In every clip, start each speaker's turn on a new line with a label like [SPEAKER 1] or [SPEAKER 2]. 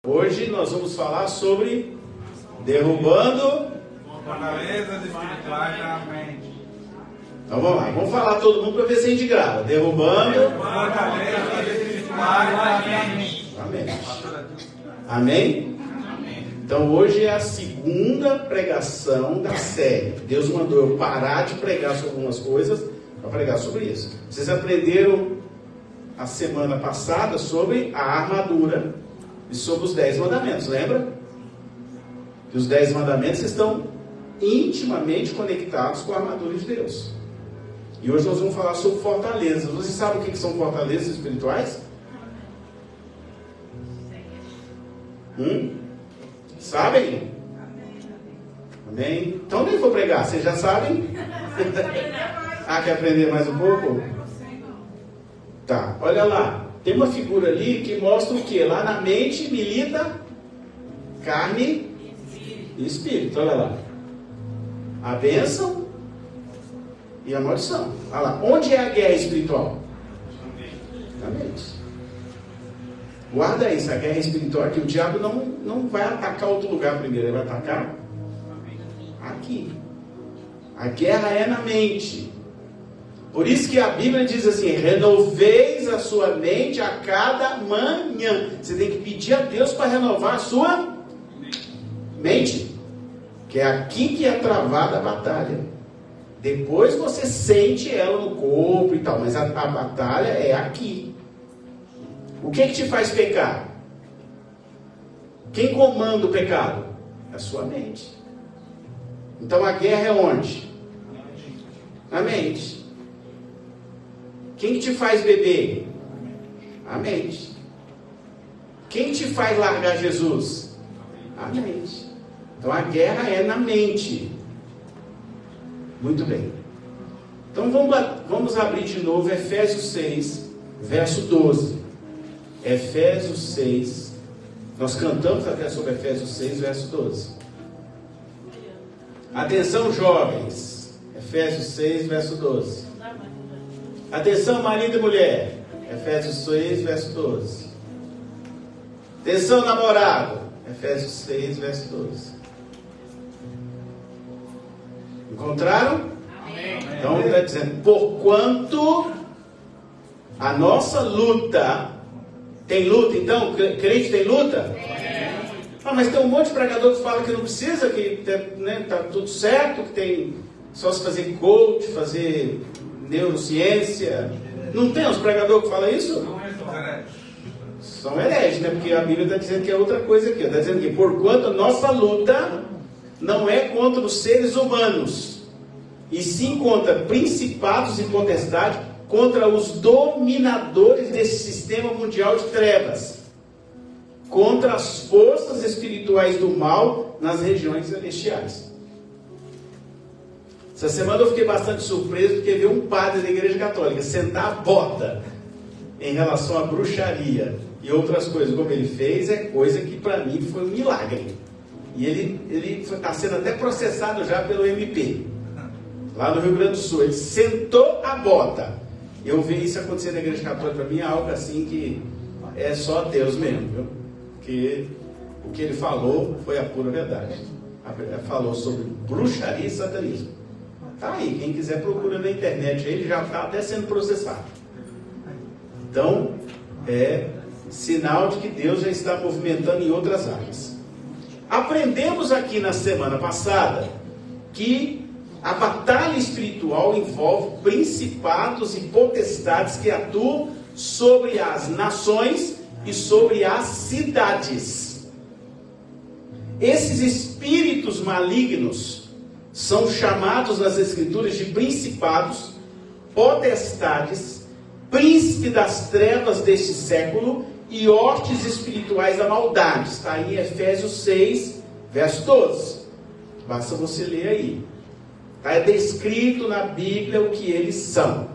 [SPEAKER 1] Hoje nós vamos falar sobre derrubando
[SPEAKER 2] fortalezas espirituais da mente.
[SPEAKER 1] Então vamos lá, vamos falar todo mundo para ver se a gente grava. Derrubando
[SPEAKER 2] Fortalezas espirituais da mente.
[SPEAKER 1] Amém. Amém? Então hoje é a segunda pregação da série. Deus mandou eu parar de pregar sobre algumas coisas para pregar sobre isso. Vocês aprenderam a semana passada sobre a armadura e sobre os 10 mandamentos, lembra? Que os 10 mandamentos estão intimamente conectados com a armadura de Deus. E hoje nós vamos falar sobre fortalezas. Vocês sabem o que são fortalezas espirituais? Sabem? Amém? Então nem vou pregar, vocês já sabem? Quer aprender mais um pouco? Tá, olha lá. Tem uma figura ali que mostra o que? Lá na mente milita carne e espírito. Olha lá. A bênção e a maldição. Olha lá. Onde é a guerra espiritual? Na mente. Guarda isso, a guerra espiritual aqui. O diabo não vai atacar outro lugar primeiro. Ele vai atacar aqui. A guerra é na mente. Por isso que a Bíblia diz assim: renoveis a sua mente a cada manhã. Você tem que pedir a Deus para renovar a sua mente, que é aqui que é travada a batalha. Depois você sente ela no corpo e tal, mas a batalha é aqui. O que te faz pecar? Quem comanda o pecado? É a sua mente. Então a guerra é onde? Na mente. Quem te faz beber? A mente. Quem te faz largar Jesus? A mente. Então a guerra é na mente. Muito bem. Então vamos abrir de novo Efésios 6, verso 12. Efésios 6. Nós cantamos até sobre Efésios 6, verso 12. Atenção, jovens. Efésios 6, verso 12. Atenção, marido e mulher. Efésios 6, verso 12. Atenção, namorado. Efésios 6, verso 12. Encontraram?
[SPEAKER 2] Amém.
[SPEAKER 1] Então ele está dizendo: porquanto a nossa luta. Tem luta então? Crente tem luta? Mas tem um monte de pregador que fala que não precisa, que está tudo certo, que tem só se fazer coach, fazer neurociência. Não tem uns pregadores que falam isso? São hereges, né? Porque a Bíblia está dizendo que é outra coisa aqui. Está dizendo que porquanto a nossa luta não é contra os seres humanos, e sim contra principados e potestades, contra os dominadores desse sistema mundial de trevas, contra as forças espirituais do mal nas regiões celestiais. Essa semana eu fiquei bastante surpreso porque vi um padre da Igreja Católica sentar a bota em relação à bruxaria e outras coisas. Como ele fez, é coisa que para mim foi um milagre. E ele está sendo até processado já pelo MP, lá no Rio Grande do Sul. Ele sentou a bota. Eu vi isso acontecer na Igreja Católica. Para mim é algo assim que é só Deus mesmo, viu? Porque o que ele falou foi a pura verdade. Ele falou sobre bruxaria e satanismo. Tá aí, quem quiser procura na internet, ele já está até sendo processado. Então, é sinal de que Deus já está movimentando em outras áreas. Aprendemos aqui na semana passada que a batalha espiritual envolve principados e potestades que atuam sobre as nações e sobre as cidades. Esses espíritos malignos são chamados nas Escrituras de principados, potestades, príncipe das trevas deste século e hostes espirituais da maldade. Está aí em Efésios 6, verso 12. Basta você ler aí. É descrito na Bíblia o que eles são.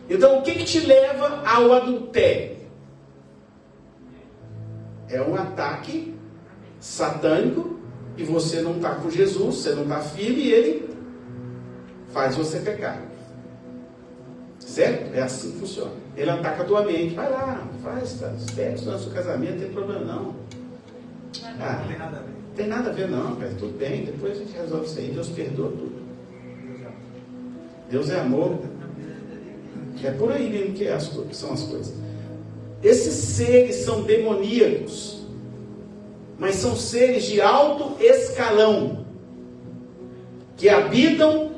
[SPEAKER 1] Então o que te leva ao adultério? É um ataque satânico, e você não está com Jesus, você não está firme, e ele faz você pecar. Certo? É assim que funciona. Ele ataca a tua mente. Vai lá, faz sexo no seu casamento, não tem problema não. Ah, não tem nada a ver não, cara. Tudo bem, depois a gente resolve isso aí. Deus perdoa tudo. Deus é amor. É por aí mesmo que são as coisas. Esses seres são demoníacos, mas são seres de alto escalão, que habitam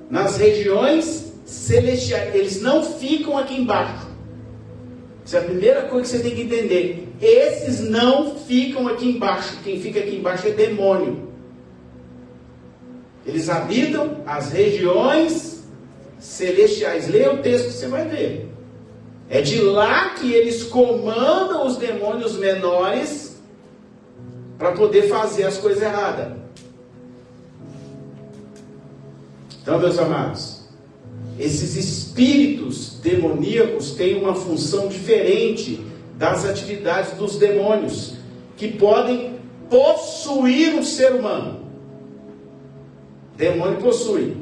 [SPEAKER 1] nas regiões celestiais. Eles não ficam aqui embaixo. Essa é a primeira coisa que você tem que entender. Esses não ficam aqui embaixo. Quem fica aqui embaixo é demônio. Eles habitam as regiões celestiais. Leia o texto que você vai ver. É de lá que eles comandam os demônios menores para poder fazer as coisas erradas. Então, meus amados, esses espíritos demoníacos têm uma função diferente das atividades dos demônios, que podem possuir um ser humano. Demônio possui.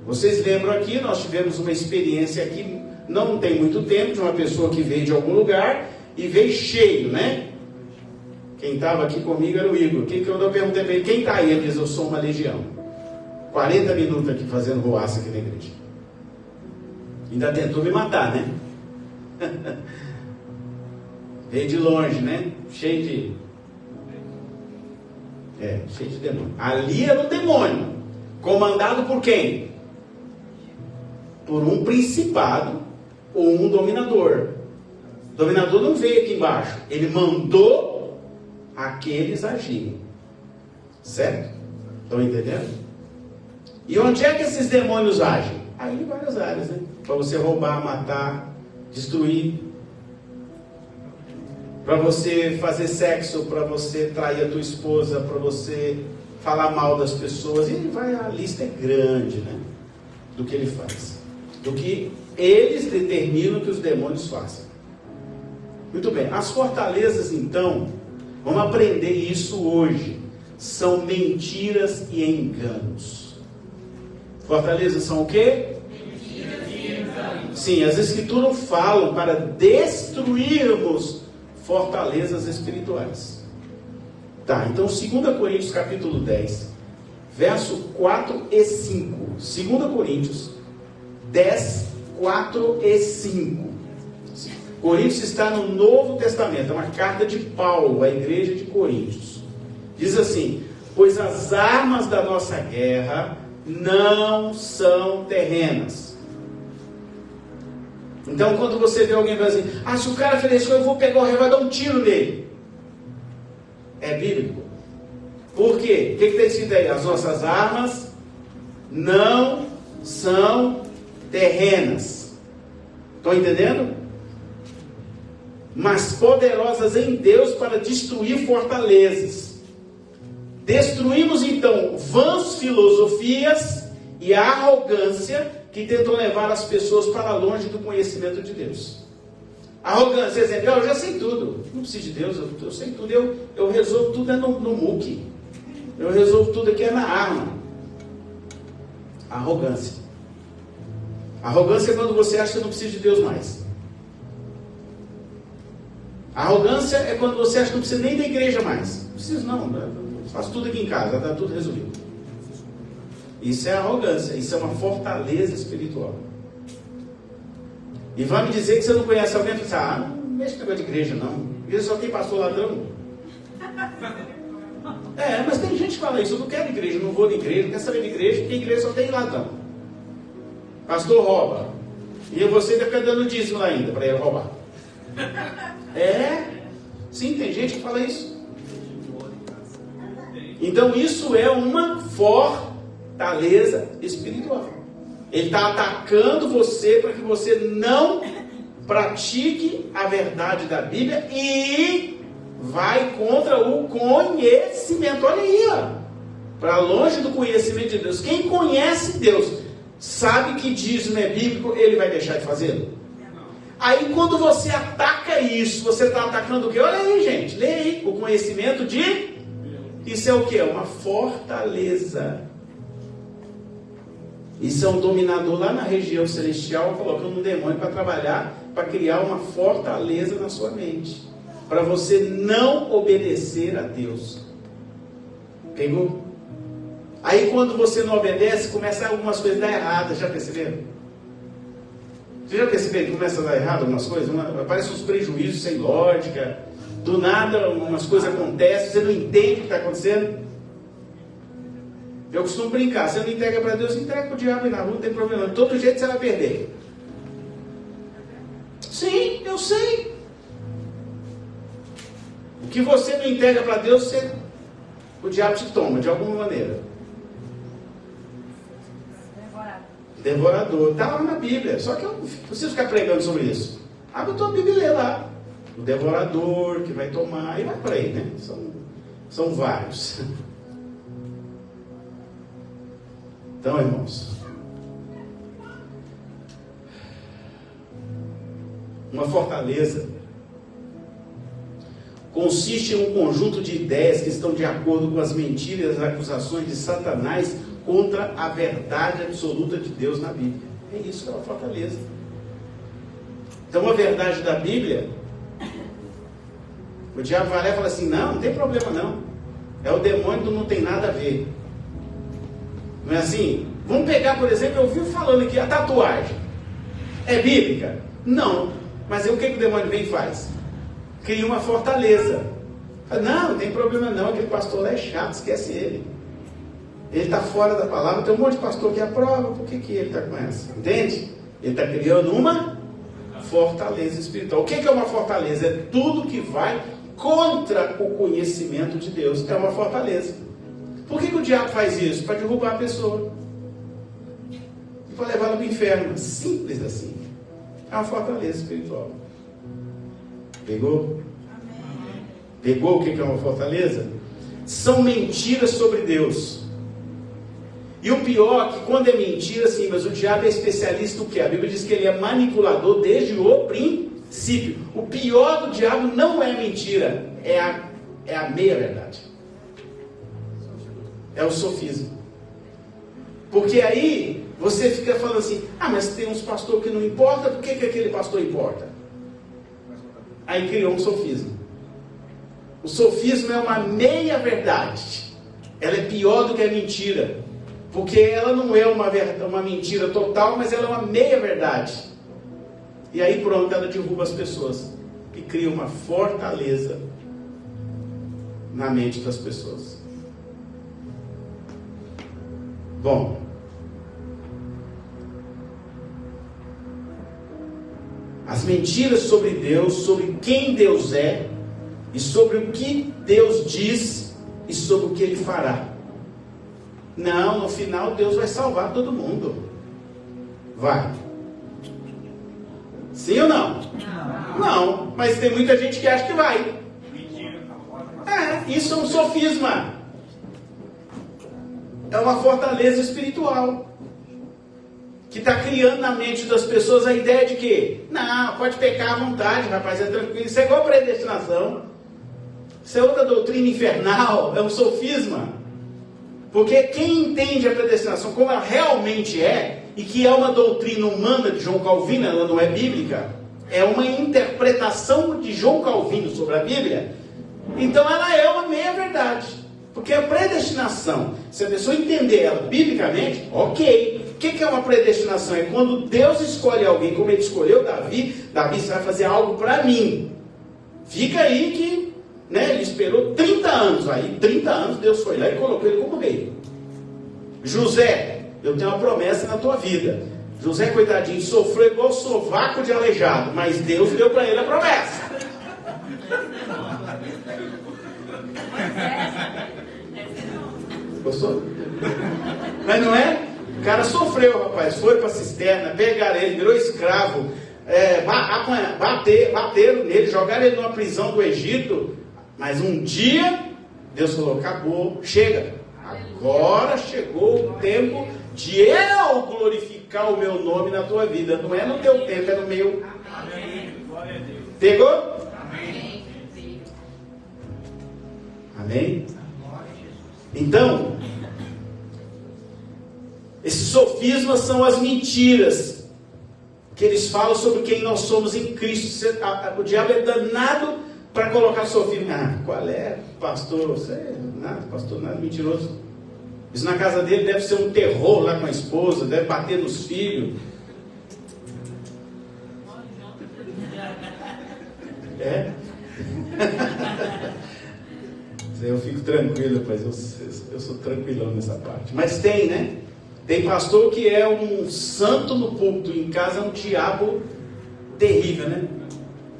[SPEAKER 1] Vocês lembram aqui, nós tivemos uma experiência aqui, não tem muito tempo, de uma pessoa que veio de algum lugar e veio cheio, né? Quem estava aqui comigo era o Igor. Quando eu perguntei para ele, quem está aí? Ele diz, eu sou uma legião. 40 minutos aqui fazendo roaça aqui na igreja. Ainda tentou me matar, né? Veio de longe, né? Cheio de demônio. Ali era um demônio. Comandado por quem? Por um principado ou um dominador. O dominador não veio aqui embaixo. Ele mandou aqueles agirem. Certo? Estão entendendo? E onde é que esses demônios agem? Aí em várias áreas, né? Para você roubar, matar, destruir. Para você fazer sexo, para você trair a tua esposa, para você falar mal das pessoas. E a lista é grande, né? Do que ele faz. Do que eles determinam que os demônios façam. Muito bem. As fortalezas, então, vamos aprender isso hoje. São mentiras e enganos. Fortalezas são o quê? Mentiras e enganos. Sim, as escrituras falam para destruirmos fortalezas espirituais. Tá, então 2 Coríntios capítulo 10, verso 4 e 5. 2 Coríntios 10, 4 e 5. Coríntios está no Novo Testamento, é uma carta de Paulo à igreja de Coríntios. Diz assim: pois as armas da nossa guerra não são terrenas. Então, quando você vê alguém falando assim, se o cara fez isso, eu vou pegar o revólver e dar um tiro nele. É bíblico. Por quê? O que está escrito aí? As nossas armas não são terrenas. Estão entendendo? Mas poderosas em Deus para destruir fortalezas. Destruímos então vãs filosofias e a arrogância que tentam levar as pessoas para longe do conhecimento de Deus. Arrogância, exemplo, eu já sei tudo, não preciso de Deus, eu sei tudo, eu resolvo tudo no muque, eu resolvo tudo aqui na arma. Arrogância. Arrogância é quando você acha que não precisa de Deus mais. Arrogância é quando você acha que não precisa nem da igreja mais. Não preciso não, faço tudo aqui em casa, está tudo resolvido. Isso é arrogância, isso é uma fortaleza espiritual. E vai me dizer que você não conhece alguém e fala assim, não mexe com negócio de igreja não. Igreja só tem pastor ladrão. Mas tem gente que fala isso, eu não quero igreja, não vou de igreja, não quero saber de igreja, porque igreja só tem ladrão. Pastor rouba. E você vai ficar dando dízimo lá ainda para ele roubar. Sim, tem gente que fala isso. Então isso é uma fortaleza espiritual. Ele está atacando você para que você não pratique a verdade da Bíblia e vai contra o conhecimento. Olha aí, para longe do conhecimento de Deus. Quem conhece Deus, sabe que dízimo é bíblico, ele vai deixar de fazê-lo? Aí quando você ataca isso, você está atacando o quê? Olha aí, gente, lê aí, o conhecimento de... Isso é o quê? Uma fortaleza. Isso é um dominador lá na região celestial colocando um demônio para trabalhar, para criar uma fortaleza na sua mente, para você não obedecer a Deus. Pegou? Aí quando você não obedece, começa algumas coisas a dar errado. Já perceberam? Você já percebeu que começa a dar errado algumas coisas? Aparecem uns prejuízos sem lógica. Do nada umas coisas acontecem, você não entende o que está acontecendo. Eu costumo brincar, você não entrega para Deus, entrega para o diabo aí na rua, não tem problema. De todo jeito você vai perder. Sim, eu sei. O que você não entrega para Deus, o diabo te toma, de alguma maneira. Devorador. Está lá na Bíblia. Só que eu não preciso ficar pregando sobre isso. Abre a tua Bíblia e lê lá. O devorador que vai tomar. E vai por aí, né? São vários. Então, irmãos, uma fortaleza consiste em um conjunto de ideias que estão de acordo com as mentiras e as acusações de Satanás contra a verdade absoluta de Deus na Bíblia. É isso que é uma fortaleza. Então, a verdade da Bíblia, o diabo vai lá e fala assim, não tem problema não. É o demônio, não tem nada a ver. Não é assim? Vamos pegar, por exemplo, eu ouvi falando aqui, a tatuagem. É bíblica? Não. Mas aí o que o demônio vem e faz? Cria uma fortaleza. Fala, não tem problema não, aquele pastor lá é chato, esquece ele. Ele está fora da palavra, tem um monte de pastor que aprova, por que ele está com essa? Entende? Ele está criando uma fortaleza espiritual. O que é uma fortaleza? É tudo que vai contra o conhecimento de Deus. É uma fortaleza. Por que o diabo faz isso? Para derrubar a pessoa. E para levá-la para o inferno. Simples assim. É uma fortaleza espiritual. Pegou? Pegou o que é uma fortaleza? São mentiras sobre Deus. E o pior é que quando é mentira, sim, mas o diabo é especialista no que? A Bíblia diz que ele é manipulador desde o princípio. O pior do diabo não é a mentira, é a meia-verdade. É o sofisma. Porque aí você fica falando assim, mas tem uns pastores que não importa, por que aquele pastor importa? Aí criou um sofisma. O sofisma é uma meia-verdade. Ela é pior do que a mentira. Porque ela não é uma mentira total, mas ela é uma meia-verdade. E aí pronto, ela derruba as pessoas. E cria uma fortaleza na mente das pessoas. Bom, as mentiras sobre Deus, sobre quem Deus é, e sobre o que Deus diz, e sobre o que Ele fará. Não, no final Deus vai salvar todo mundo. Vai. Sim ou não? Não, mas tem muita gente que acha que vai. Isso é um sofisma. É uma fortaleza espiritual que está criando na mente das pessoas a ideia de que, não, pode pecar à vontade, rapaz, é tranquilo. Isso é igual predestinação. Isso é outra doutrina infernal, é um sofisma. Porque quem entende a predestinação como ela realmente é, e que é uma doutrina humana de João Calvino, ela não é bíblica, é uma interpretação de João Calvino sobre a Bíblia, então ela é uma meia-verdade. Porque a predestinação, se a pessoa entender ela biblicamente, ok. O que é uma predestinação? É quando Deus escolhe alguém, como Ele escolheu Davi, você vai fazer algo para mim. Fica aí que, ele esperou 30 anos, aí 30 anos Deus foi lá e colocou ele como rei. José, eu tenho uma promessa na tua vida. José, coitadinho, sofreu igual sovaco de aleijado, mas Deus deu para ele a promessa. Gostou? Mas não é? O cara sofreu, rapaz. Foi para a cisterna, pegaram ele, virou escravo, bateram nele, jogaram ele numa prisão do Egito. Mas um dia Deus falou, acabou, chega. Agora chegou o tempo de eu glorificar o meu nome na tua vida. Não é no teu tempo, é no meu. Pegou? Amém? Então, esses sofismas são as mentiras que eles falam sobre quem nós somos em Cristo. O diabo é danado para colocar seu filho. Ah, qual é, pastor? Você, nada, pastor, nada, mentiroso. Isso na casa dele deve ser um terror lá com a esposa, deve bater nos filhos. É? Eu fico tranquilo, rapaz, eu sou tranquilão nessa parte. Mas tem, né? Tem pastor que é um santo no púlpito, em casa é um diabo terrível, né?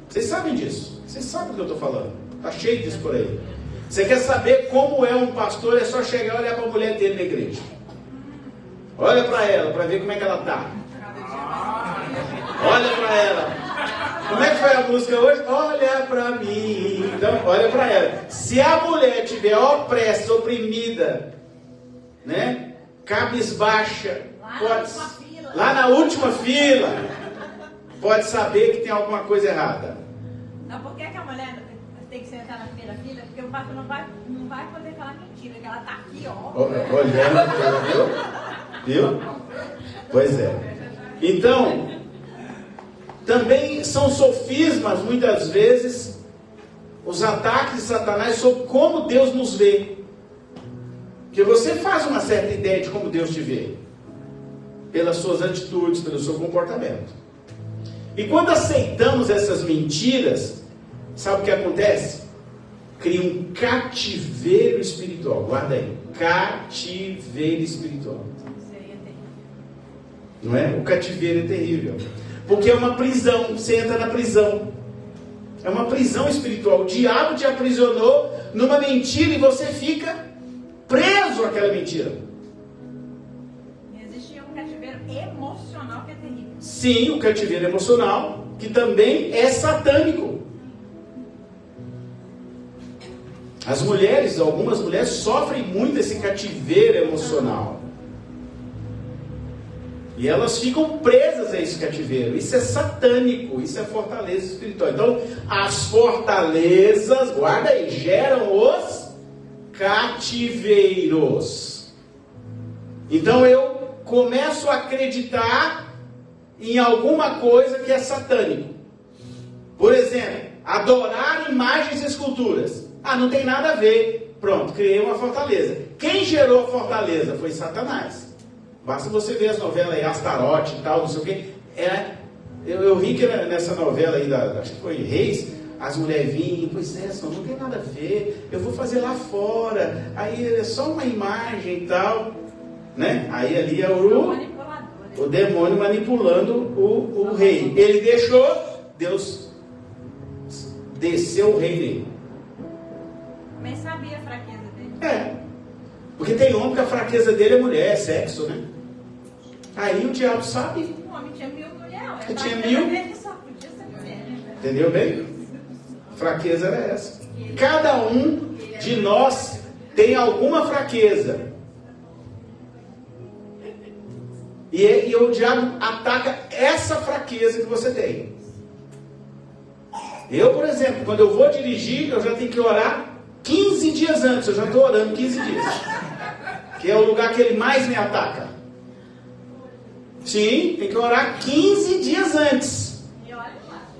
[SPEAKER 1] Vocês sabem disso, vocês sabem do que eu estou falando. Está cheio disso por aí. Você quer saber como é um pastor? É só chegar e olhar para a mulher dele na igreja. Olha para ela, para ver como é que ela está. Olha para ela. Como é que foi a música hoje? Olha para mim. Então, olha para ela. Se a mulher estiver opressa, oprimida, né? Cabisbaixa, lá na última fila, pode saber que tem alguma coisa errada.
[SPEAKER 3] Não, por que a mulher tem que sentar na primeira fila? Porque o pastor não vai poder falar mentira, que ela está aqui, ó.
[SPEAKER 1] Olhando, viu? Pois é. Então, também são sofismas, muitas vezes, os ataques de Satanás sobre como Deus nos vê. Porque você faz uma certa ideia de como Deus te vê, pelas suas atitudes, pelo seu comportamento. E quando aceitamos essas mentiras, sabe o que acontece? Cria um cativeiro espiritual. Guarda aí, cativeiro espiritual. Não é? O cativeiro é terrível. Porque é uma prisão, você entra na prisão. É uma prisão espiritual. O diabo te aprisionou numa mentira e você fica preso àquela mentira.
[SPEAKER 3] Existe um cativeiro emocional que é terrível.
[SPEAKER 1] Sim, o cativeiro emocional, que também é satânico. As mulheres, algumas mulheres sofrem muito esse cativeiro emocional. E elas ficam presas a esse cativeiro. Isso é satânico, isso é fortaleza espiritual. Então, as fortalezas, guarda aí, geram os cativeiros. Então eu começo a acreditar em alguma coisa que é satânico. Por exemplo, adorar imagens e esculturas. Ah, não tem nada a ver. Pronto, criei uma fortaleza. Quem gerou a fortaleza? Foi Satanás. Basta você ver as novelas aí, Astarote e tal, não sei o que. Eu ri que nessa novela aí, acho que foi Reis, as mulheres vinham, pois é, só não tem nada a ver, eu vou fazer lá fora, aí é só uma imagem e tal, né? Aí ali é o demônio manipulando o rei. Ele deixou, Deus desceu o rei dele.
[SPEAKER 3] Mas sabia a fraqueza dele.
[SPEAKER 1] É, porque tem homem que a fraqueza dele é mulher, é sexo, né? Aí o diabo sabe.
[SPEAKER 3] O homem tinha 1000 mulheres.
[SPEAKER 1] Ele tinha 1000.
[SPEAKER 3] Ele só podia ser mulher, né?
[SPEAKER 1] Entendeu bem? Fraqueza era essa. Cada um de nós tem alguma fraqueza. E o diabo ataca essa fraqueza que você tem. Eu, por exemplo, quando eu vou dirigir, eu já tenho que orar 15 dias antes. Eu já estou orando 15 dias. Que é o lugar que ele mais me ataca. Sim, tem que orar 15 dias antes.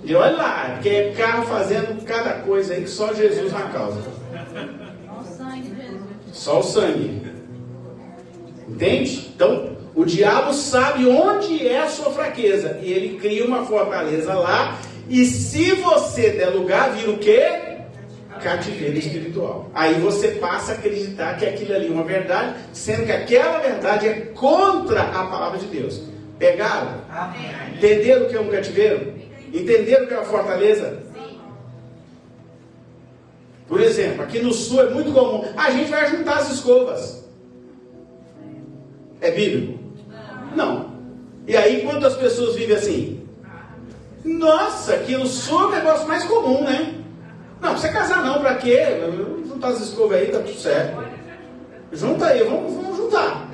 [SPEAKER 1] E olha lá, porque é carro fazendo cada coisa aí que só Jesus na causa.
[SPEAKER 3] Só o sangue de Jesus.
[SPEAKER 1] Só o sangue. Entende? Então, o diabo sabe onde é a sua fraqueza. E ele cria uma fortaleza lá. E se você der lugar, vira o quê? Cativeiro espiritual. Aí você passa a acreditar que aquilo ali é uma verdade, sendo que aquela verdade é contra a palavra de Deus. Pegaram?
[SPEAKER 2] Amém.
[SPEAKER 1] Entenderam o que é um cativeiro? Entenderam o que é uma fortaleza?
[SPEAKER 3] Sim.
[SPEAKER 1] Por exemplo, aqui no sul é muito comum. A gente vai juntar as escovas. É bíblico? Não. E aí quantas pessoas vivem assim? Nossa, aqui no sul é o negócio mais comum, né? Não, não precisa casar não, pra quê? Juntar as escovas aí, tá tudo certo. Junta aí, vamos juntar.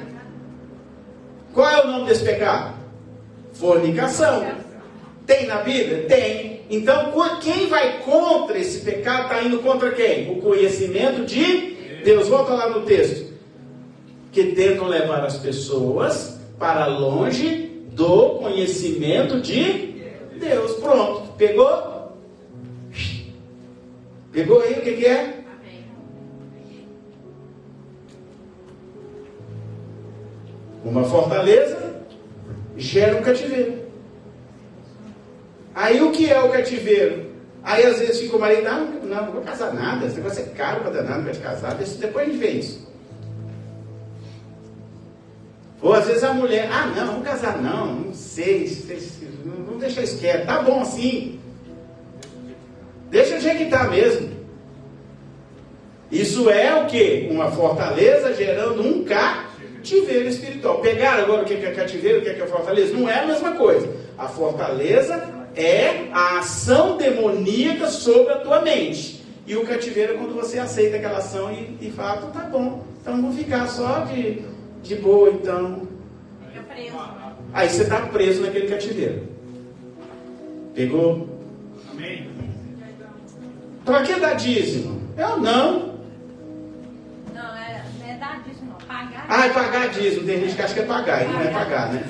[SPEAKER 1] Qual é o nome desse pecado? Fornicação. Tem na Bíblia? Tem. Então, quem vai contra esse pecado está indo contra quem? O conhecimento de Deus. Volta lá no texto. Que tentam levar as pessoas para longe do conhecimento de Deus. Pronto. Pegou? Pegou aí o que é? Uma fortaleza gera um cativeiro. Aí o que é o cativeiro? Aí às vezes fica o marido, não vou casar nada, esse negócio é caro para dar nada, não vai te casar, depois a gente vê isso. Ou às vezes a mulher, não vamos casar não sei, vamos deixar isso quieto, tá bom assim. Deixa do jeito que está mesmo. Isso é o que? Uma fortaleza gerando um cativeiro espiritual. Pegaram agora o que é cativeiro, o que é fortaleza? Não é a mesma coisa. A fortaleza é a ação demoníaca sobre a tua mente. E o cativeiro é quando você aceita aquela ação e fala, então tá bom, então vou ficar só de boa, então.
[SPEAKER 3] Fica preso.
[SPEAKER 1] Aí você está preso naquele cativeiro. Pegou?
[SPEAKER 2] Amém.
[SPEAKER 1] Para que dar dízimo? Eu não.
[SPEAKER 3] Não é dar dízimo, não. Pagar.
[SPEAKER 1] É pagar dízimo. Tem gente que acha que é pagar, e não é pagar, né?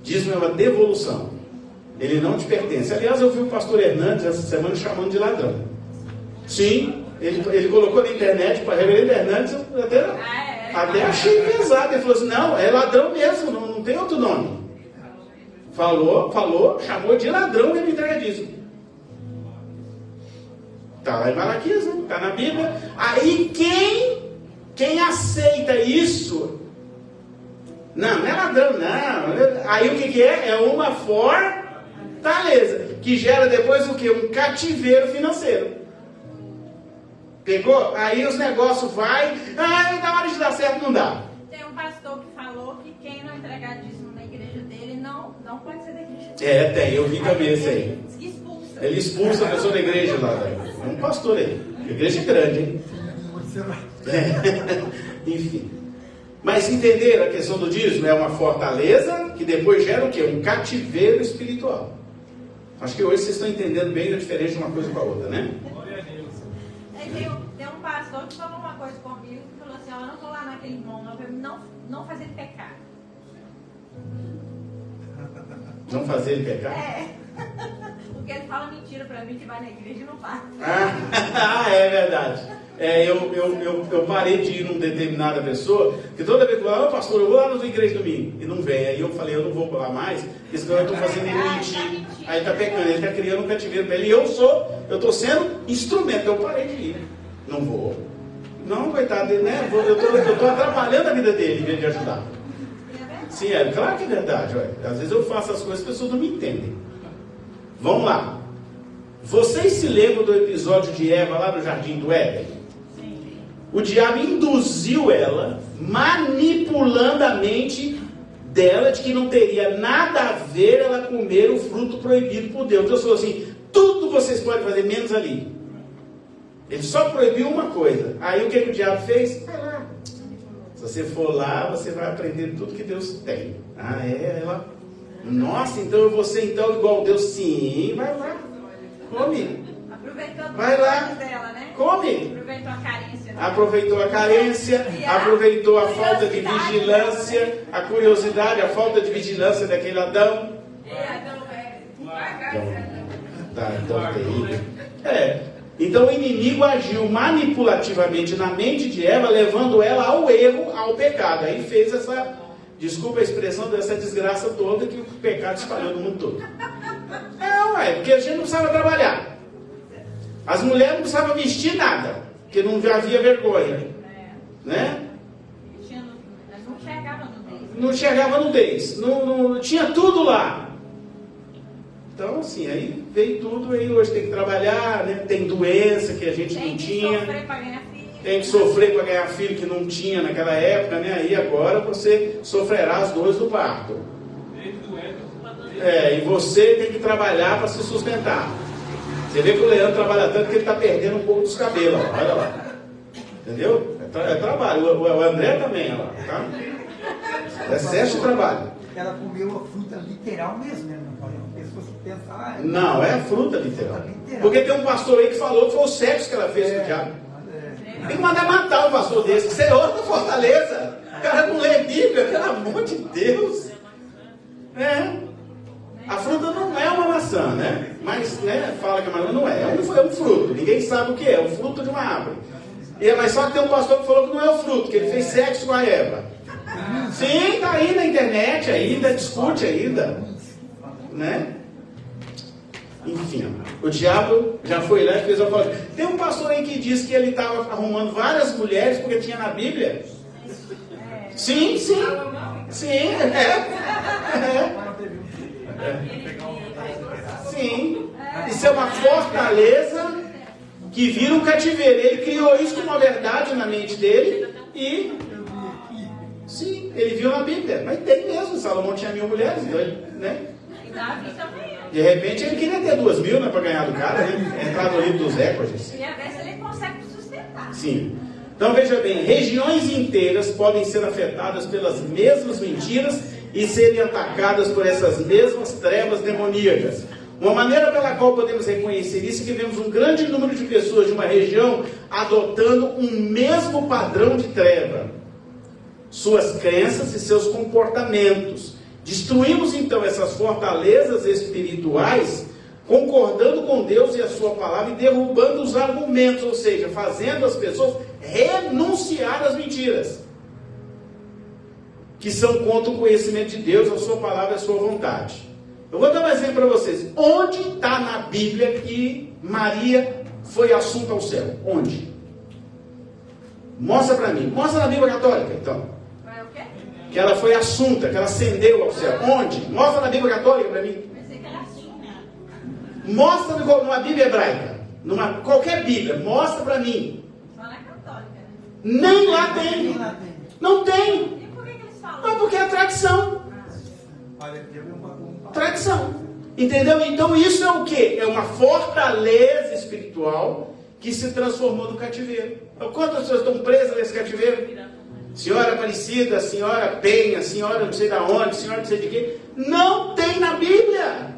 [SPEAKER 1] Dízimo é uma devolução. Ele não te pertence. Aliás, eu vi o pastor Hernandes essa semana chamando de ladrão. Sim, ele colocou na internet, para reverendo Hernandes, eu até achei pesado. Ele falou assim, não, é ladrão mesmo, não tem outro nome. Falou, chamou de ladrão e me entrega dízimo. Está lá em Malaquias, né? Está na Bíblia. Aí quem aceita isso, não é ladrão, não. Aí o que é? É uma fortaleza, que gera depois o que? Um cativeiro financeiro. Pegou? Aí os negócios vai, na hora de dar certo não dá.
[SPEAKER 3] Tem um pastor que falou que quem não entregar dízimo na igreja dele não pode ser da igreja.
[SPEAKER 1] Tem, eu vi também esse aí.
[SPEAKER 3] Expulsa.
[SPEAKER 1] Ele expulsa a pessoa da igreja lá. É um pastor aí. Igreja grande, hein? Enfim. Mas entenderam a questão do dízimo? É uma fortaleza que depois gera o quê? Um cativeiro espiritual. Acho que hoje vocês estão entendendo bem a diferença de uma coisa para a outra, né?
[SPEAKER 2] Glória a Deus.
[SPEAKER 3] Tem um pastor que falou uma coisa comigo, que falou assim, eu não vou lá naquele irmão, não fazer ele pecar.
[SPEAKER 1] Não fazer ele pecar?
[SPEAKER 3] Porque ele fala mentira pra mim, que vai na igreja e não vai.
[SPEAKER 1] É verdade. Eu parei de ir num determinada pessoa, que toda vez que eu falo, pastor, eu vou lá na igreja domingo, e não vem. Aí eu falei, eu não vou lá mais, porque senão eu estou fazendo ele mentir. Aí ele está pecando, ele está criando um cativeiro para ele. E eu estou sendo instrumento, eu parei de ir. Não vou. Não, coitado dele, né? Eu estou atrapalhando a vida dele em vez de ajudar. Sim, claro que é verdade. Ué. Às vezes eu faço as coisas e as pessoas não me entendem. Vamos lá. Vocês se lembram do episódio de Eva lá no Jardim do Éden?
[SPEAKER 3] Sim.
[SPEAKER 1] O diabo induziu ela, manipulando a mente dela, de que não teria nada a ver ela comer o fruto proibido por Deus. Deus falou assim, tudo vocês podem fazer, menos ali. Ele só proibiu uma coisa. Aí o que o diabo fez? Vai lá. Se você for lá, você vai aprender tudo que Deus tem. Ela... Nossa, então eu vou ser igual Deus? Sim, vai lá. Come.
[SPEAKER 3] Aproveitou
[SPEAKER 1] Vai lá.
[SPEAKER 3] dela, né?
[SPEAKER 1] Come.
[SPEAKER 3] Aproveitou a carência.
[SPEAKER 1] Aproveitou a carência, aproveitou a falta de vigilância, a curiosidade, a falta de vigilância daquele Adão. Então terrível. Então o inimigo agiu manipulativamente na mente de Eva, levando ela ao erro, ao pecado. Aí fez essa, desculpa a expressão, dessa desgraça toda que o pecado espalhou no mundo todo. Porque a gente não precisava trabalhar. As mulheres não precisavam vestir nada, porque não havia vergonha. Né? Não enxergava nudez. Não tinha tudo lá. Então, assim, aí veio tudo, aí hoje tem que trabalhar, né? Tem doença que a gente não tinha. Tem que sofrer para ganhar filho que não tinha naquela época, né? Aí agora você sofrerá as dores do parto. E você tem que trabalhar para se sustentar. Você vê que o Leandro trabalha tanto que ele está perdendo um pouco dos cabelos, ó. Olha lá. Entendeu? É trabalho. O André também, olha lá. Tá? Excesso de trabalho.
[SPEAKER 4] Ela comeu a fruta literal mesmo, né? Se você pensar...
[SPEAKER 1] Não, é a fruta literal. Porque tem um pastor aí que falou que foi o sexo que ela fez com o diabo. Tem que mandar matar um pastor desse. Isso é outra fortaleza. O cara não lê Bíblia, pelo amor de Deus. A fruta não é uma maçã. maçã, né? Mas, né, fala que a maçã não é. É um fruto. Ninguém sabe o que é. É o fruto de uma árvore. Mas só que tem um pastor que falou que não é o fruto, que ele fez sexo com a Eva. Sim, tá aí na internet ainda, discute ainda. Né? Enfim, o diabo já foi lá e fez a foto. Tem um pastor aí que diz que ele estava arrumando várias mulheres porque tinha na Bíblia. Sim. Sim, Sim. Isso é uma fortaleza que vira um cativeiro. Ele criou isso como uma verdade na mente dele e... Sim, ele viu na Bíblia. Mas tem mesmo, Salomão tinha 1000 mulheres, né?
[SPEAKER 3] E Davi também.
[SPEAKER 1] De repente ele queria ter 2000, né, para ganhar do cara, né? Entrar no livro dos recordes.
[SPEAKER 3] E a ver se ele consegue sustentar.
[SPEAKER 1] Sim. Então veja bem, regiões inteiras podem ser afetadas pelas mesmas mentiras e serem atacadas por essas mesmas trevas demoníacas. Uma maneira pela qual podemos reconhecer isso é que vemos um grande número de pessoas de uma região adotando um mesmo padrão de treva, suas crenças e seus comportamentos. Destruímos então essas fortalezas espirituais, concordando com Deus e a sua palavra e derrubando os argumentos, ou seja, fazendo as pessoas renunciar às mentiras, que são contra o conhecimento de Deus, a sua palavra e a sua vontade. Eu vou dar um exemplo para vocês. Onde está na Bíblia que Maria foi assunta ao céu? Onde? Mostra para mim. Mostra na Bíblia Católica, então.
[SPEAKER 3] Vai o quê?
[SPEAKER 1] Que ela foi assunta, que ela ascendeu ao céu. Onde? Mostra na Bíblia Católica para mim.
[SPEAKER 3] Pensei que era assim, né?
[SPEAKER 1] Mostra numa Bíblia hebraica. Qualquer Bíblia. Mostra para mim.
[SPEAKER 3] Só na católica, né?
[SPEAKER 1] Nem lá tem. Não tem.
[SPEAKER 3] E por que eles falam?
[SPEAKER 1] Mas porque é tradição. Tradição. Entendeu? Então isso é o quê? É uma fortaleza espiritual que se transformou no cativeiro. Então, quantas pessoas estão presas nesse cativeiro? Senhora Aparecida, senhora Penha, senhora não sei da onde, senhora não sei de quê. Não tem na Bíblia.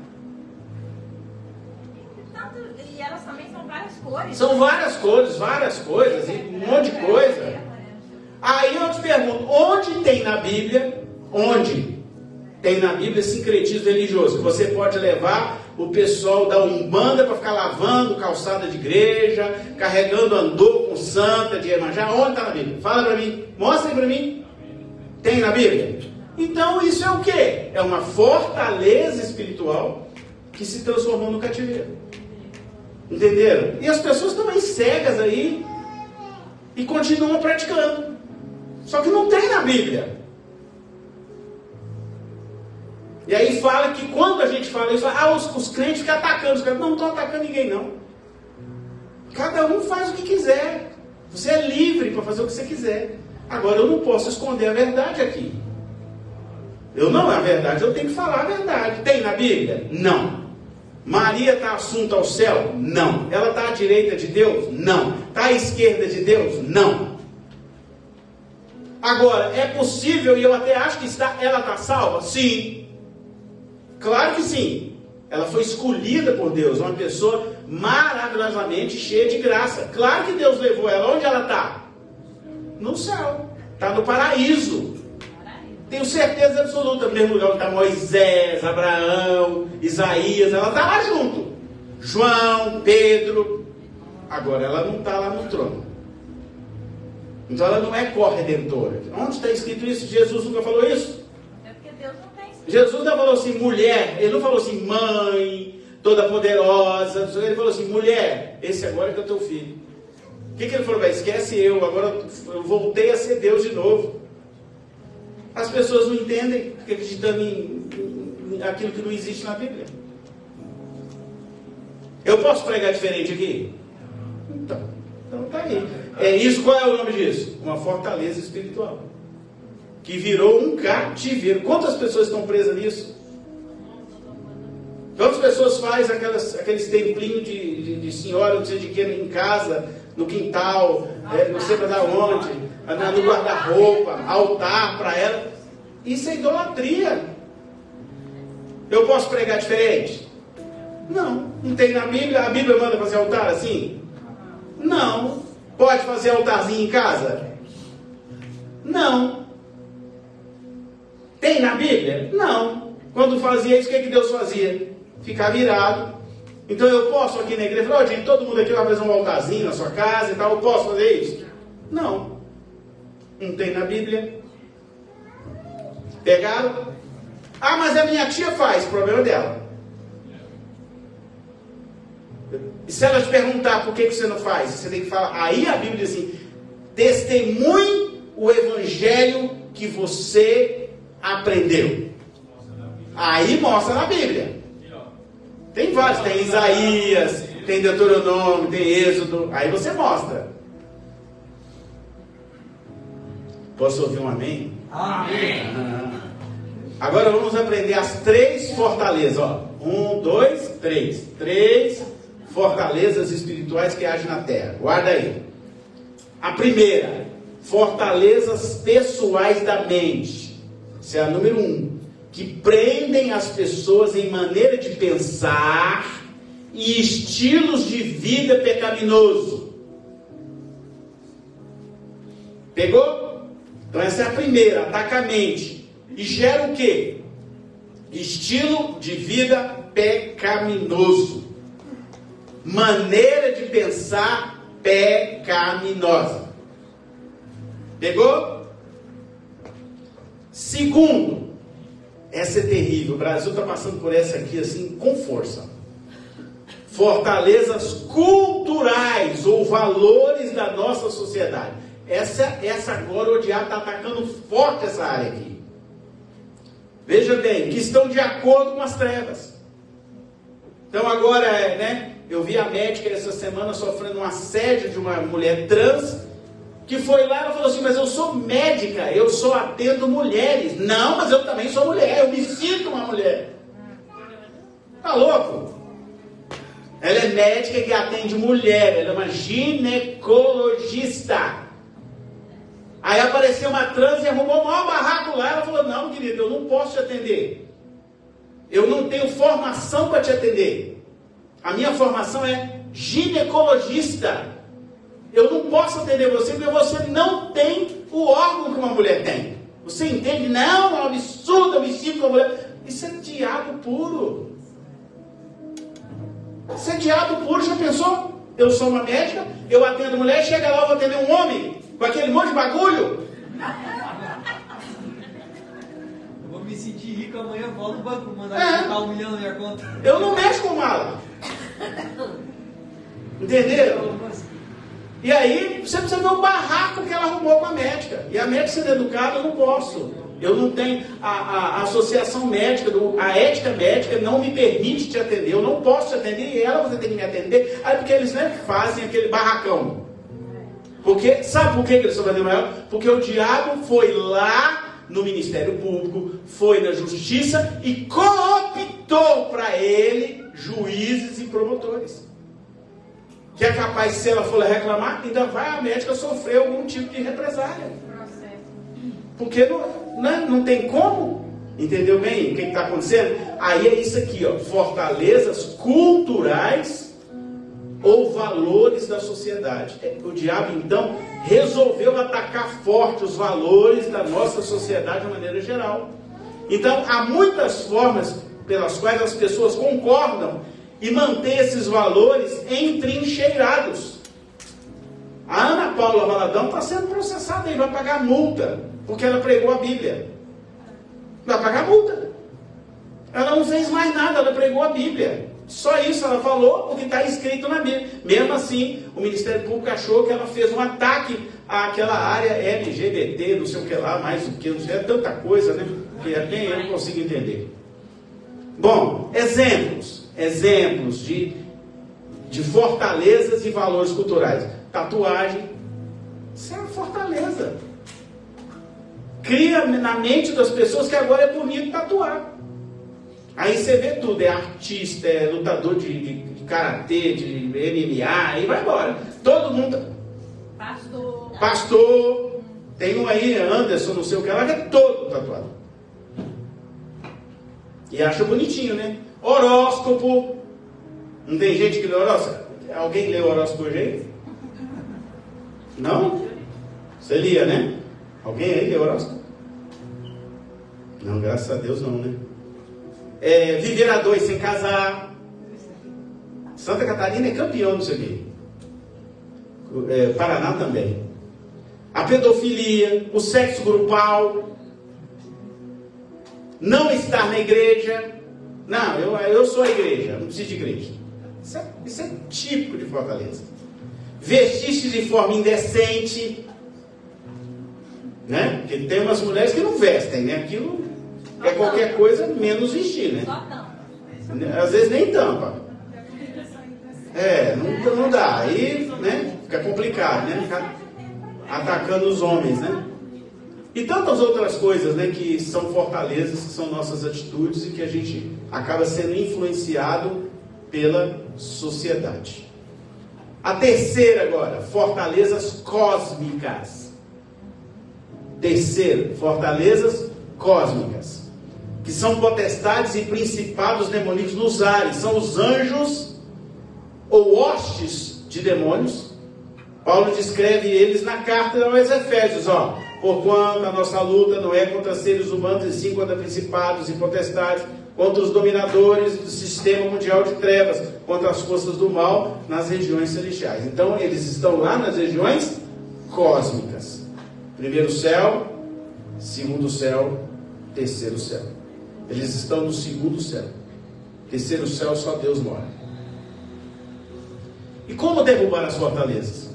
[SPEAKER 3] E elas também são várias cores.
[SPEAKER 1] São várias coisas, e um monte de coisa. Aí eu te pergunto, onde tem na Bíblia, tem na Bíblia sincretismo religioso? Você pode levar o pessoal da Umbanda para ficar lavando calçada de igreja, carregando andor com santa de Iemanjá. Onde está na Bíblia? Fala para mim, mostra aí para mim. Tem na Bíblia? Então isso é o quê? É uma fortaleza espiritual que se transformou no cativeiro. Entenderam? E as pessoas estão aí cegas aí e continuam praticando. Só que não tem na Bíblia. E aí fala que quando a gente fala isso, os crentes ficam atacando. Os crentes não estão atacando ninguém, não. Cada um faz o que quiser. Você é livre para fazer o que você quiser. Agora eu não posso esconder a verdade aqui. A verdade, eu tenho que falar a verdade. Tem na Bíblia? Não. Maria está assunta ao céu? Não. Ela está à direita de Deus? Não. Está à esquerda de Deus? Não. Agora, é possível, e eu até acho que ela está salva? Sim. Claro que sim. Ela foi escolhida por Deus, uma pessoa maravilhosamente cheia de graça. Claro que Deus levou ela. Onde ela está? No céu. Está no paraíso. Tenho certeza absoluta. No mesmo lugar onde está Moisés, Abraão, Isaías. Ela está lá junto. João, Pedro. Agora ela não está lá no trono. Então ela não é corredentora. Onde está escrito isso? Jesus nunca falou isso?
[SPEAKER 3] É porque Deus não tem.
[SPEAKER 1] Jesus não falou assim, mulher. Ele não falou assim, mãe, toda poderosa. Ele falou assim, mulher, esse agora é teu filho. O que ele falou? Esquece eu, agora eu voltei a ser Deus de novo. As pessoas não entendem, ficam acreditando em aquilo que não existe na Bíblia. Eu posso pregar diferente aqui? Então tá aí. É isso, qual é o nome disso? Uma fortaleza espiritual. Que virou um cativeiro. Quantas pessoas estão presas nisso? Quantas pessoas fazem aqueles templinhos de senhora, não sei de que, em casa, no quintal, não sei para onde, no guarda-roupa, altar para ela? Isso é idolatria. Eu posso pregar diferente? Não tem na Bíblia. A Bíblia manda fazer altar assim? Não. Pode fazer altarzinho em casa? Não. Tem na Bíblia? Não. Quando fazia isso, o que Deus fazia? ficar virado. Então eu posso aqui na igreja falar, gente, todo mundo aqui vai fazer um altarzinho na sua casa e tal, eu posso fazer isso? Não. Não tem na Bíblia. Pegaram? Ah, mas a minha tia faz, problema dela. E se ela te perguntar por que você não faz, você tem que falar. Aí a Bíblia diz assim: testemunhe o evangelho que você aprendeu. Aí mostra na Bíblia. Tem vários, tem Isaías, tem Deuteronômio, tem Êxodo. Aí você mostra. Posso ouvir um amém?
[SPEAKER 4] Amém.
[SPEAKER 1] Agora vamos aprender as 3 fortalezas. Ó. 1, 2, 3. 3 fortalezas espirituais que agem na terra. Guarda aí. A primeira, fortalezas pessoais da mente. Essa é a número 1. Que prendem as pessoas em maneira de pensar e estilos de vida pecaminoso. Pegou? Então essa é a primeira, ataca a mente. E gera o quê? Estilo de vida pecaminoso. Maneira de pensar pecaminosa. Pegou? Segundo, essa é terrível. O Brasil está passando por essa aqui assim com força. Fortalezas culturais ou valores da nossa sociedade. Essa agora o diabo está atacando forte essa área aqui. Veja bem, que estão de acordo com as trevas. Então agora, eu vi a médica essa semana sofrendo um assédio de uma mulher trans, que foi lá e falou assim: mas eu sou médica, eu só atendo mulheres. Não, mas eu também sou mulher, eu me sinto uma mulher. Tá louco? Ela é médica que atende mulher, ela é uma ginecologista. Aí apareceu uma trans e arrumou o maior barraco lá. Ela falou: não, querido, eu não posso te atender. Eu não tenho formação para te atender. A minha formação é ginecologista. Eu não posso atender você porque você não tem o órgão que uma mulher tem. Você entende? Não, é um absurdo, eu me sinto como mulher. Isso é diabo puro. Isso é diabo puro, já pensou? Eu sou uma médica, eu atendo mulher, chega lá, eu vou atender um homem com aquele monte de bagulho.
[SPEAKER 5] Eu vou me sentir rico amanhã, volto no banco, mandar botar 1 milhão na minha conta.
[SPEAKER 1] Eu não mexo com mala. Entenderam? E aí, você precisa ver o barraco que ela arrumou com a médica. E a médica sendo educada, eu não posso. Eu não tenho a associação médica, a ética médica não me permite te atender. Eu não posso te atender e ela você tem que me atender. Aí porque eles fazem aquele barracão. Porque, sabe por que eles estão fazendo maior? Porque o diabo foi lá no Ministério Público, foi na Justiça e cooptou para ele juízes e promotores. Que é capaz, se ela for reclamar, ainda vai a médica sofrer algum tipo de represália. Porque não tem como. Entendeu bem o que está acontecendo? Aí é isso aqui, ó, fortalezas culturais ou valores da sociedade. O diabo, então, resolveu atacar forte os valores da nossa sociedade de maneira geral. Então, há muitas formas pelas quais as pessoas concordam e mantêm esses valores entrincheirados. A Ana Paula Valadão está sendo processada e vai pagar multa, porque ela pregou a Bíblia. Vai pagar multa. Ela não fez mais nada, ela pregou a Bíblia. Só isso ela falou, o que está escrito na Bíblia. Mesmo assim, o Ministério Público achou que ela fez um ataque àquela área LGBT, não sei o que lá, mais o que, não sei, é tanta coisa, né? Que até eu não consigo entender. Bom, exemplos de fortalezas e valores culturais. Tatuagem, isso é uma fortaleza. Cria na mente das pessoas que agora é bonito tatuar. Aí você vê tudo, é artista, é lutador de karatê, de MMA, e vai embora. Todo mundo. Pastor. Tem um aí, Anderson, não sei o que lá, que é todo tatuado. E acha bonitinho, né? Horóscopo. Não tem gente que lê horóscopo? Alguém lê horóscopo hoje aí? Não? Você lia, né? Alguém aí lê horóscopo? Não, graças a Deus não, né? viver a dois sem casar. Santa Catarina é campeão nisso aqui. Paraná também. A pedofilia, o sexo grupal, não estar na igreja. Não, eu sou a igreja, não preciso de igreja. Isso é típico de Fortaleza. Vestir-se de forma indecente, né? Porque tem umas mulheres que não vestem, né? Aquilo é qualquer coisa menos vestir, né?
[SPEAKER 3] Só tampa.
[SPEAKER 1] Às vezes nem tampa. Não dá. Aí, né? Fica complicado, né? Ficar atacando os homens, né? E tantas outras coisas, né? Que são fortalezas, que são nossas atitudes e que a gente acaba sendo influenciado pela sociedade. A terceira agora, fortalezas cósmicas. Terceiro, fortalezas cósmicas, que são potestades e principados demoníacos nos ares, são os anjos ou hostes de demônios. Paulo descreve eles na carta aos Efésios, porquanto a nossa luta não é contra seres humanos, e sim contra principados e potestades, contra os dominadores do sistema mundial de trevas, contra as forças do mal nas regiões celestiais. Então eles estão lá nas regiões cósmicas. Primeiro céu, segundo céu, terceiro céu. Eles estão no segundo céu. Terceiro céu só Deus mora. E como derrubar as fortalezas?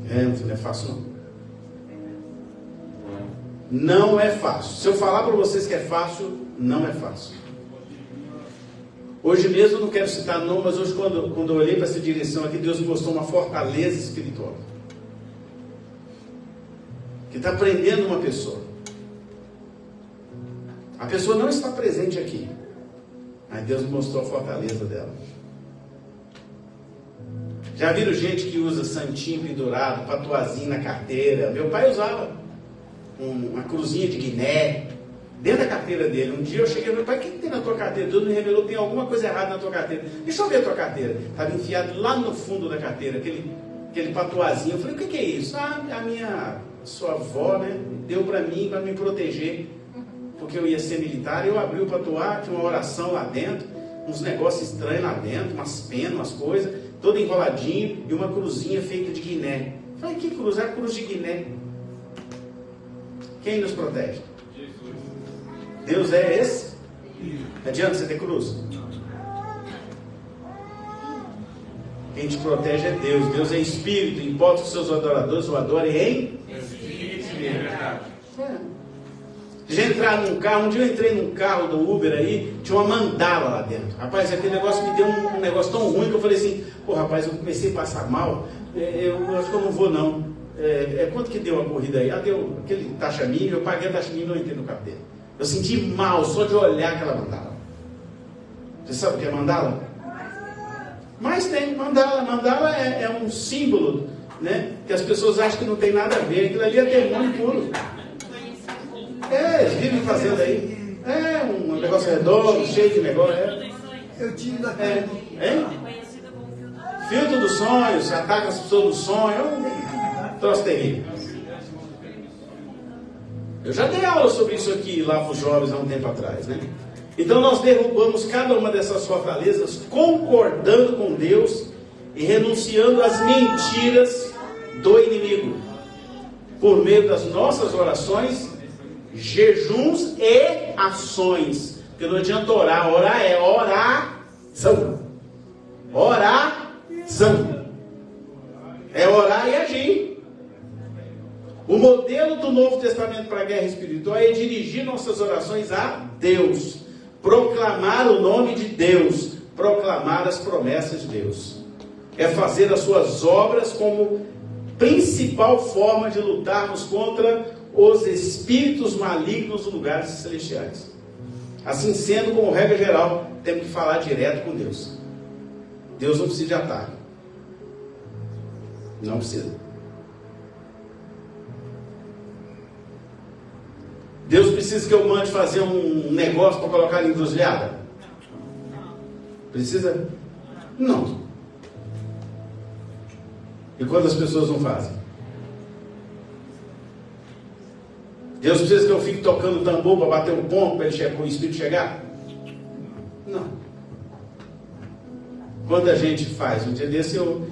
[SPEAKER 1] Não é fácil não. Não é fácil. Se eu falar para vocês que é fácil, não é fácil. Hoje mesmo, eu não quero citar nome, mas hoje quando eu olhei para essa direção aqui, Deus me mostrou uma fortaleza espiritual que está prendendo uma pessoa. A pessoa não está presente aqui, mas Deus me mostrou a fortaleza dela. Já viram gente que usa santinho pendurado, patuazinho na carteira? Meu pai usava uma cruzinha de Guiné dentro da carteira dele. Um dia eu cheguei e falei: pai, o que tem na tua carteira? Deus me revelou que tem alguma coisa errada na tua carteira. Deixa eu ver a tua carteira. Estava enfiado lá no fundo da carteira, aquele patuazinho. Eu falei: o que é isso? Sua avó, né, deu para mim, para me proteger, porque eu ia ser militar. Eu abri o patuá, tinha uma oração lá dentro, uns negócios estranhos lá dentro, umas penas, umas coisas, todo enroladinho, e uma cruzinha feita de Guiné. Eu falei: que cruz? É a cruz de Guiné. Quem nos protege?
[SPEAKER 2] Jesus.
[SPEAKER 1] Deus é esse? Não adianta você ter cruz. Quem te protege é Deus. Deus é espírito. Importa que os seus adoradores o adorem em
[SPEAKER 2] Espírito e verdade.
[SPEAKER 1] Já entrar num carro, um dia eu entrei num carro do Uber aí, tinha uma mandala lá dentro. Rapaz, aquele negócio me deu um negócio tão ruim que eu falei assim: pô, rapaz, eu comecei a passar mal, eu acho que eu não vou não. Quanto que deu a corrida aí? Deu aquele taxa mínima, eu paguei a taxa mínima e não entrei no carro dele. Eu senti mal só de olhar aquela mandala. Você sabe o que é mandala? Mas tem mandala. Mandala é um símbolo, né, que as pessoas acham que não tem nada a ver. Aquilo ali é demônio puro. Eles vivem fazendo aí. Um negócio redondo, cheio de negócio.
[SPEAKER 4] Eu tive daquele.
[SPEAKER 1] Filtro dos sonhos, ataca as pessoas do sonho. É um troço terrível. Eu já dei aula sobre isso aqui lá para os jovens há um tempo atrás, né? Então nós derrubamos cada uma dessas fortalezas, concordando com Deus e renunciando às mentiras do inimigo, por meio das nossas orações, jejuns e ações. Porque não adianta orar. Orar é oração. Oração. É orar e agir. O modelo do Novo Testamento para a guerra espiritual é dirigir nossas orações a Deus, proclamar o nome de Deus, proclamar as promessas de Deus. É fazer as suas obras como principal forma de lutarmos contra os espíritos malignos nos lugares celestiais. Assim sendo, como regra geral, temos que falar direto com Deus. Deus não precisa de ataque. Não precisa. Deus precisa que eu mande fazer um negócio para colocar em encruzilhada? Precisa? Não. E quantas pessoas não fazem? Deus precisa que eu fique tocando tambor para bater um ponto para o Espírito chegar? Não. Quando a gente faz, um dia desse eu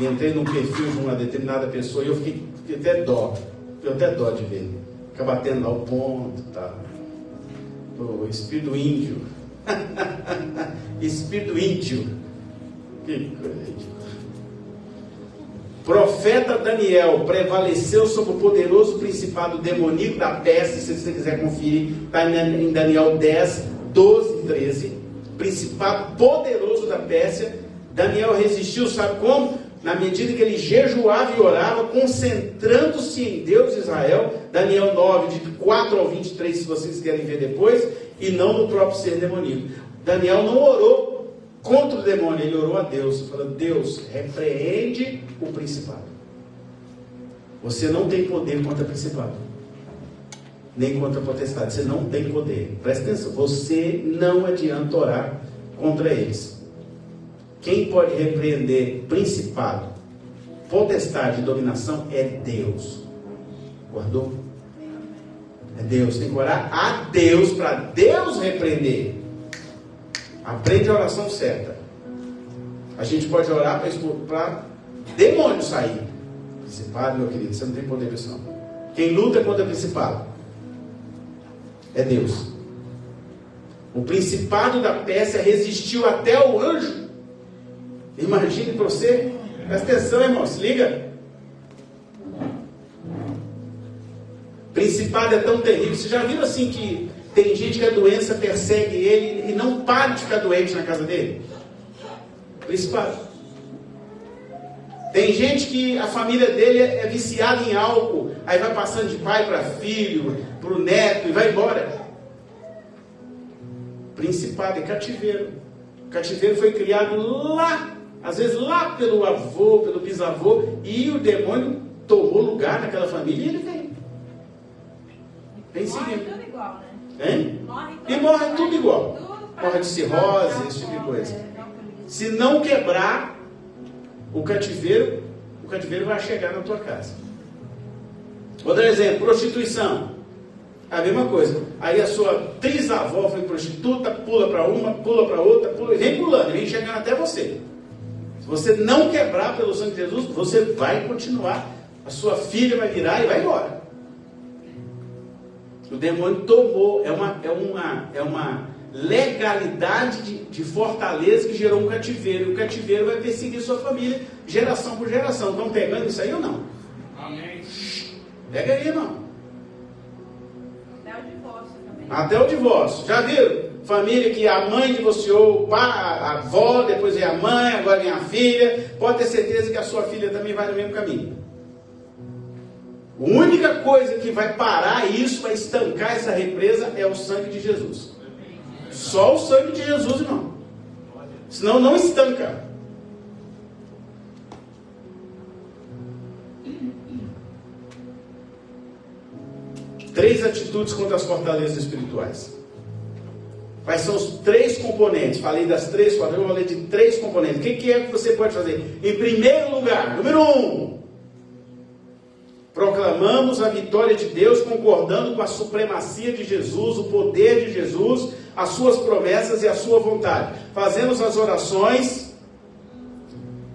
[SPEAKER 1] entrei num perfil de uma determinada pessoa e eu fiquei até dó. Eu até dó de ver. Fica batendo lá o ponto, tá? O espírito índio. Espírito índio. Que coisa. Profeta Daniel prevaleceu sobre o poderoso principado demoníaco da Pérsia. Se você quiser conferir, está em Daniel 10, 12 e 13. Principado poderoso da Pérsia. Daniel resistiu, sabe como? Na medida que ele jejuava e orava, concentrando-se em Deus de Israel. Daniel 9, de 4 ao 23, se vocês querem ver depois, e não no próprio ser demoníaco. Daniel não orou contra o demônio, ele orou a Deus, falando: Deus, repreende o principado. Você não tem poder contra o principado, nem contra a potestade. Você não tem poder. Presta atenção, você não adianta orar contra eles. Quem pode repreender principado, potestade e dominação é Deus. Guardou? É Deus. Tem que orar a Deus para Deus repreender. Aprende a oração certa. A gente pode orar para demônio sair. Principado, meu querido, você não tem poder disso não. Quem luta contra o principado é Deus. O principado da Pérsia resistiu até o anjo. Imagine para você. Presta atenção, irmão, se liga. Principado é tão terrível. Você já viu assim que tem gente que a doença persegue ele e não para de ficar doente na casa dele? Principado. Tem gente que a família dele é viciada em álcool, aí vai passando de pai para filho, para o neto e vai embora. Principado é cativeiro. O cativeiro foi criado lá, às vezes lá pelo avô, pelo bisavô, e o demônio tomou lugar naquela família e ele veio. Vem seguindo.
[SPEAKER 3] Morre tudo igual, né?
[SPEAKER 1] Hein?
[SPEAKER 3] E
[SPEAKER 1] morre tudo igual. Morre de cirrose, esse tipo de coisa. Se não quebrar o cativeiro vai chegar na tua casa. Vou dar um exemplo: prostituição. A mesma coisa. Aí a sua trisavó foi prostituta, pula para uma, pula para outra, pula, vem pulando, vem chegando até você. Se você não quebrar pelo sangue de Jesus, você vai continuar. A sua filha vai virar e vai embora. O demônio tomou, é uma legalidade de fortaleza que gerou um cativeiro. E o cativeiro vai perseguir sua família, geração por geração. Estão pegando isso aí ou não?
[SPEAKER 2] Amém.
[SPEAKER 1] Pega aí, irmão.
[SPEAKER 3] Até o divórcio também.
[SPEAKER 1] Até o divórcio. Já viram? Família que a mãe divorciou, a avó, depois vem a mãe, agora vem a filha. Pode ter certeza que a sua filha também vai no mesmo caminho. A única coisa que vai parar isso, vai estancar essa represa, é o sangue de Jesus. Só o sangue de Jesus, irmão. Senão não estanca. Três atitudes contra as fortalezas espirituais. Quais são os três componentes? Falei das três fortalezas, eu falei de três componentes. O que é que você pode fazer? Em primeiro lugar, número 1, proclamamos a vitória de Deus, concordando com a supremacia de Jesus, o poder de Jesus, as suas promessas e a sua vontade. Fazemos as orações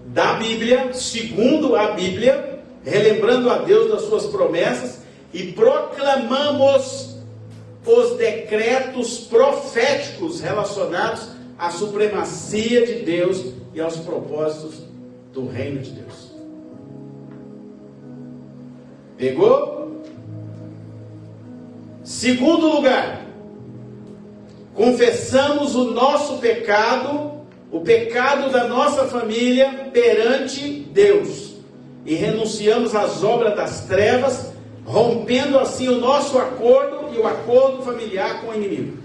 [SPEAKER 1] da Bíblia, segundo a Bíblia, relembrando a Deus das suas promessas, e proclamamos os decretos proféticos relacionados à supremacia de Deus e aos propósitos do reino de Deus. Pegou? Segundo lugar, confessamos o nosso pecado, o pecado da nossa família perante Deus, e renunciamos às obras das trevas, rompendo assim o nosso acordo e o acordo familiar com o inimigo.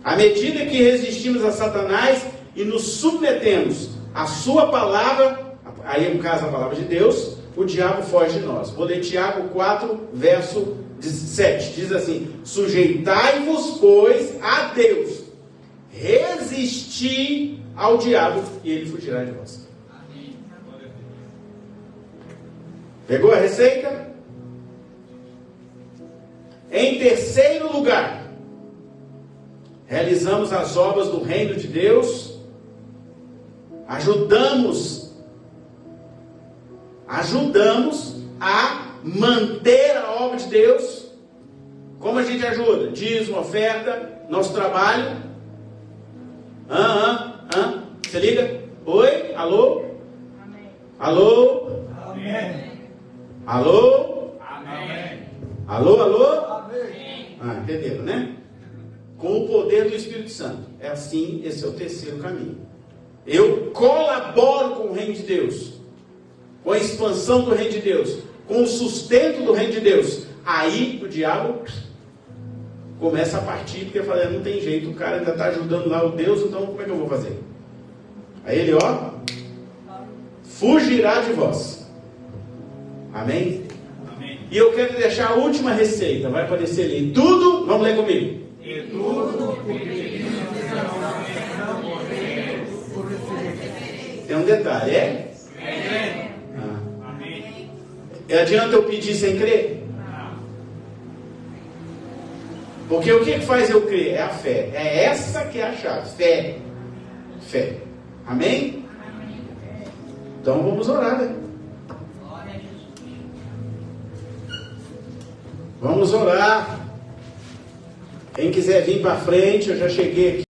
[SPEAKER 1] À medida que resistimos a Satanás e nos submetemos à sua palavra, aí no caso a palavra de Deus, o diabo foge de nós. Vou ler Tiago 4, verso 7. Diz assim: sujeitai-vos, pois, a Deus, resisti ao diabo e ele fugirá de vós. Pegou a receita? Em terceiro lugar, realizamos as obras do reino de Deus, ajudamos a manter a obra de Deus. Como a gente ajuda? Dízimo, oferta, nosso trabalho. Você liga? Oi? Alô?
[SPEAKER 3] Amém.
[SPEAKER 1] Alô?
[SPEAKER 4] Amém.
[SPEAKER 1] Alô?
[SPEAKER 2] Amém.
[SPEAKER 1] Alô? Alô?
[SPEAKER 4] Amém.
[SPEAKER 1] Entenderam, né? Com o poder do Espírito Santo. É assim, esse é o terceiro caminho. Eu colaboro com o reino de Deus, com a expansão do reino de Deus, com o sustento do reino de Deus. Aí o diabo começa a partir, porque eu falei, não tem jeito, o cara ainda está ajudando lá o Deus, então como é que eu vou fazer? Aí ele, fugirá de vós. Amém?
[SPEAKER 2] Amém.
[SPEAKER 1] E eu quero deixar a última receita, vai aparecer ali. Tudo, vamos ler comigo.
[SPEAKER 2] E tudo que pedimos não morremos por receber.
[SPEAKER 1] Tem um detalhe, é?
[SPEAKER 2] Amém.
[SPEAKER 1] Adianta eu pedir sem crer? Porque o que faz eu crer? É a fé. É essa que é a chave. Fé. Fé. Amém? Então vamos orar, né? Vamos orar. Quem quiser vir para frente, eu já cheguei aqui.